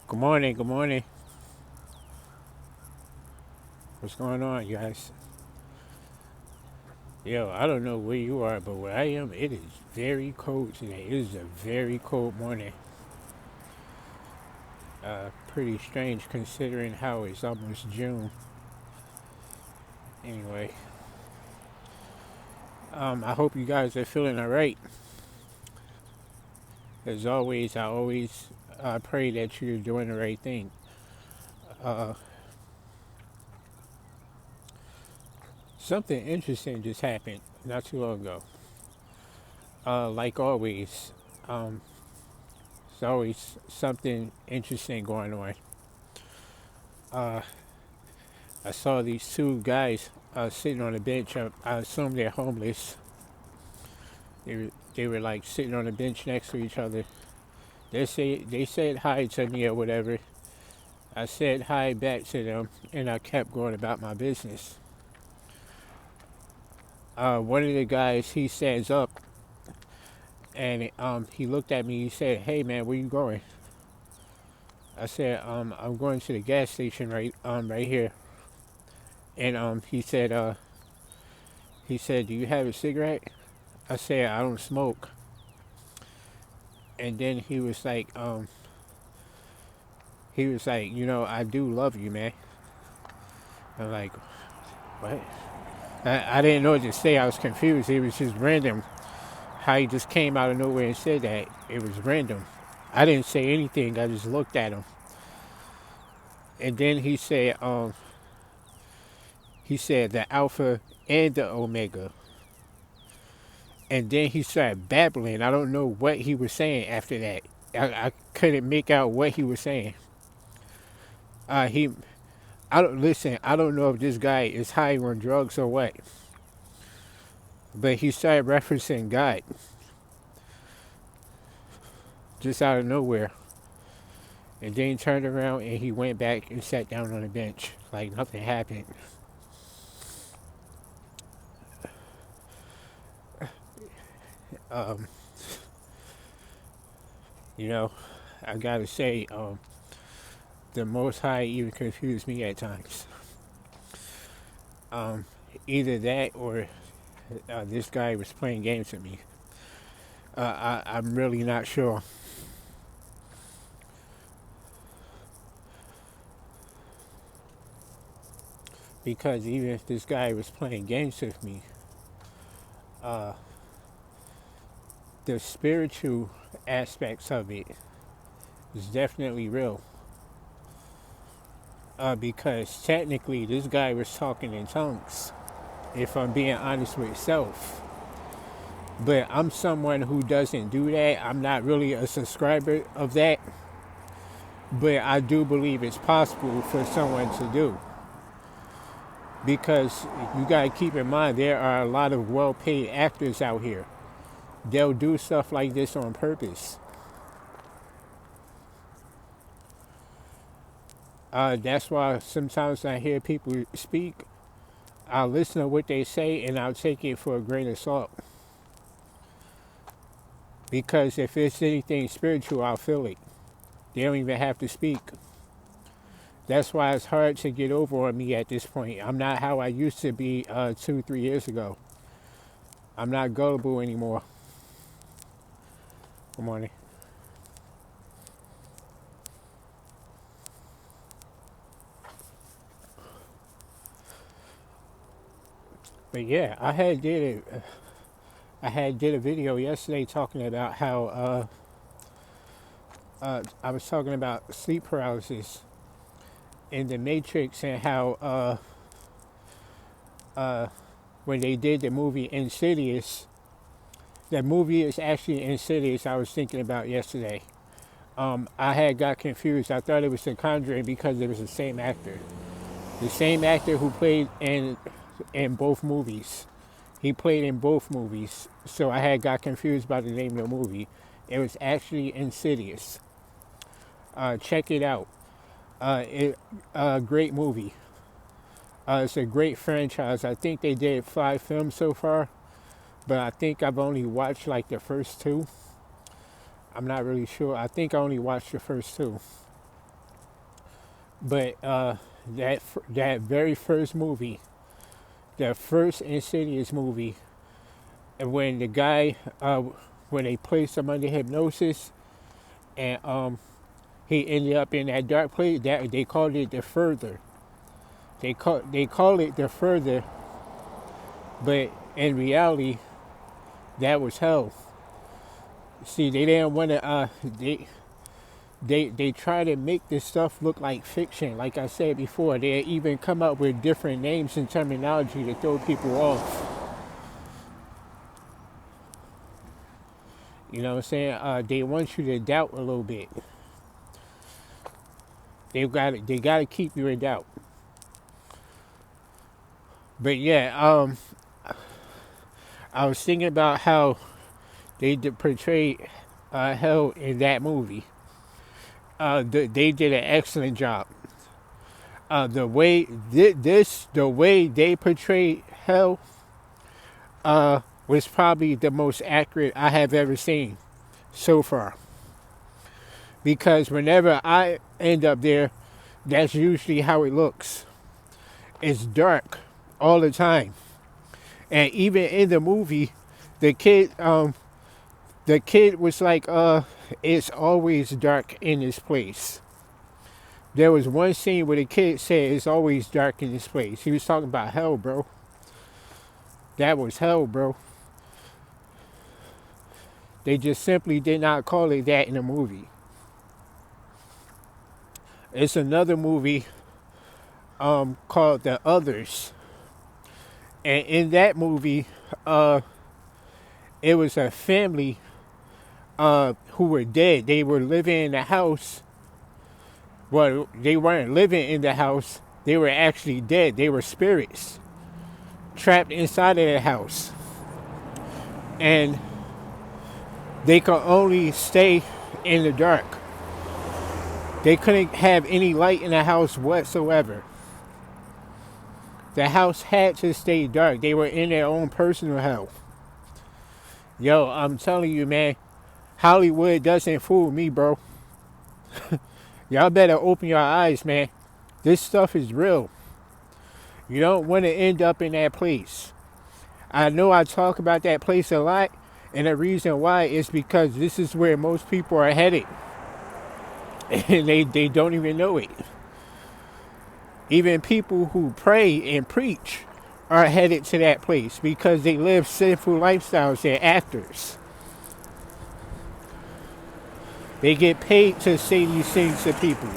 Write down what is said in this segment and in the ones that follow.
Good morning, good morning. What's going on, you guys? Yo, I don't know where you are, but where I am, it is very cold today. It is a very cold morning. Pretty strange considering how it's almost June. Anyway, I hope you guys are feeling alright. As always, I always pray that you're doing the right thing. Uh, Something interesting just happened not too long ago. Like always, um, there's always something interesting going on. Uh, I saw these two guys sitting on a bench. I assume they're homeless. They were like sitting on a bench next to each other. They said hi to me or whatever. I said hi back to them, and I kept going about my business. One of the guys, he stands up, and he looked at me. He said, "Hey man, where you going?" I said, "I'm going to the gas station right here." And he said, "Do you have a cigarette?" I said, "I don't smoke." And then he was like, "I do love you, man." I'm like, what? I didn't know what to say. I was confused. It was just random. How he just came out of nowhere and said that. It was random. I didn't say anything. I just looked at him. And then he said the Alpha and the Omega. And then he started babbling. I don't know what he was saying after that. I couldn't make out what he was saying. He I don't listen. I don't know if this guy is high on drugs or what, but he started referencing God just out of nowhere, and then he turned around and he went back and sat down on the bench like nothing happened. Um, you know, I gotta say, the Most High even confused me at times. Um, Either that or this guy was playing games with me. I'm really not sure. Because even if this guy was playing games with me, uh, the spiritual aspects of it is definitely real. Because technically, this guy was talking in tongues, if I'm being honest with self. But I'm someone who doesn't do that. I'm not really a subscriber of that. But I do believe it's possible for someone to do. Because you gotta keep in mind, there are a lot of well paid actors out here. They'll do stuff like this on purpose. That's why sometimes I hear people speak, I'll listen to what they say and I'll take it for a grain of salt. Because if it's anything spiritual, I'll feel it. They don't even have to speak. That's why it's hard to get over on me at this point. I'm not how I used to be 2, 3 years ago. I'm not gullible anymore. Good morning. But yeah, I had did a video yesterday talking about how I was talking about sleep paralysis in the Matrix and how when they did the movie Insidious, the movie is actually Insidious. I was thinking about yesterday. I had got confused. I thought it was The Conjuring because it was the same actor who played in both movies. He played in both movies, so I had got confused by the name of the movie. It was actually Insidious. Check it out. Great movie. It's a great franchise. I think they did 5 films so far, but I think I've only watched like the first two. I'm not really sure. I think I only watched the first two. But that very first movie, the first Insidious movie, and when the guy, when they placed him under hypnosis, and he ended up in that dark place, that they called it the further. They call it the further, but in reality, that was hell. See, they didn't want to. They try to make this stuff look like fiction. Like I said before, they even come up with different names and terminology to throw people off. You know what I'm saying? They want you to doubt a little bit. They got to keep you in doubt. But yeah, I was thinking about how they portrayed hell in that movie. They did an excellent job. The way they portrayed hell was probably the most accurate I have ever seen so far. Because whenever I end up there, that's usually how it looks. It's dark all the time, and even in the movie, the kid was like, "It's always dark in this place." There was one scene where the kid said, "It's always dark in this place." He was talking about hell, bro. That was hell, bro. They just simply did not call it that in the movie. It's another movie called The Others. And in that movie, it was a family who were dead. They were living in the house. Well, they weren't living in the house. They were actually dead. They were spirits trapped inside of the house. And they could only stay in the dark. They couldn't have any light in the house whatsoever. The house had to stay dark. They were in their own personal hell. Yo, I'm telling you, man, Hollywood doesn't fool me, bro. Y'all better open your eyes, man. This stuff is real. You don't want to end up in that place. I know I talk about that place a lot, and the reason why is because this is where most people are headed. And they don't even know it. Even people who pray and preach are headed to that place because they live sinful lifestyles. They're actors. They get paid to say these things to people.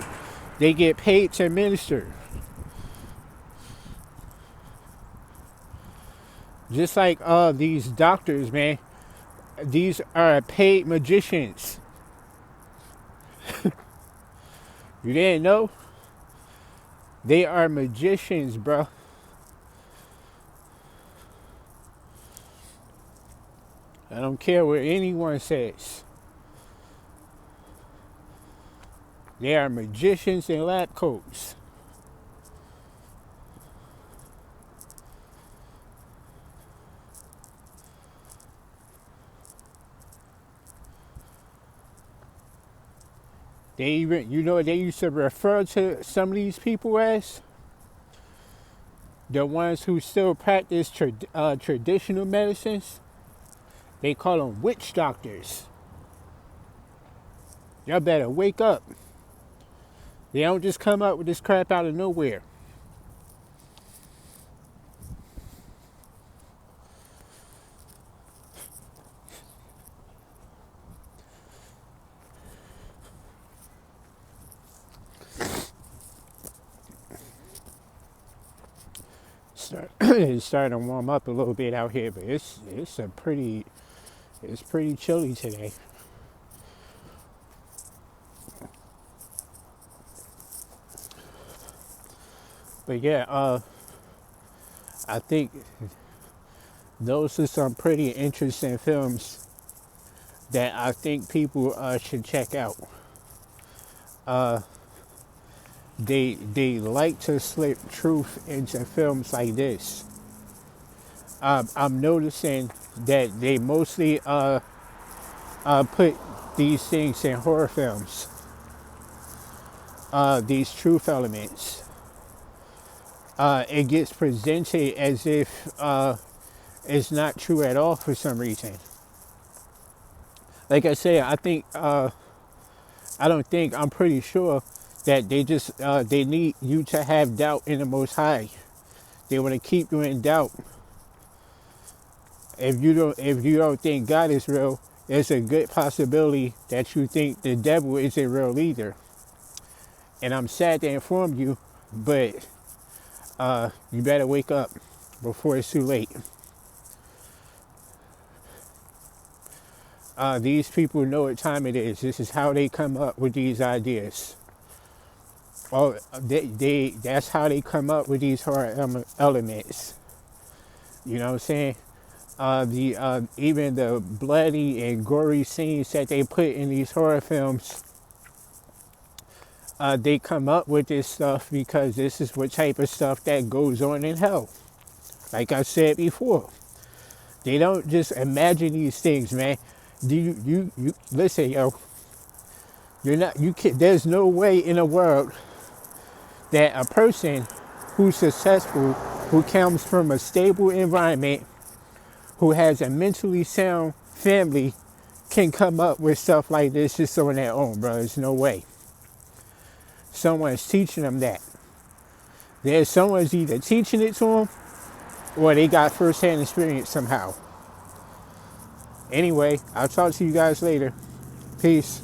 They get paid to minister. Just like these doctors, man. These are paid magicians. You didn't know? They are magicians, bro. I don't care what anyone says. They are magicians in lab coats. They even, you know what they used to refer to some of these people as? The ones who still practice traditional medicines. They call them witch doctors. Y'all better wake up. They don't just come up with this crap out of nowhere. It's starting to warm up a little bit out here, but it's pretty chilly today. But yeah, I think those are some pretty interesting films that I think people should check out. They like to slip truth into films like this. I'm noticing that they mostly put these things in horror films. these truth elements. It gets presented as if it's not true at all for some reason. Like I said, I'm pretty sure that they need you to have doubt in the Most High. They want to keep you in doubt. If you don't think God is real, there's a good possibility that you think the devil isn't real either. And I'm sad to inform you, but you better wake up before it's too late. These people know what time it is. This is how they come up with these ideas. Oh, that's how they come up with these horror elements. You know what I'm saying? Even the bloody and gory scenes that they put in these horror films, they come up with this stuff because this is what type of stuff that goes on in hell. Like I said before, they don't just imagine these things, man. You listen, yo. There's no way in the world that a person who's successful, who comes from a stable environment, who has a mentally sound family, can come up with stuff like this just on their own, bro. There's no way. Someone's teaching them that. Someone's either teaching it to them or they got first-hand experience somehow. Anyway, I'll talk to you guys later. Peace.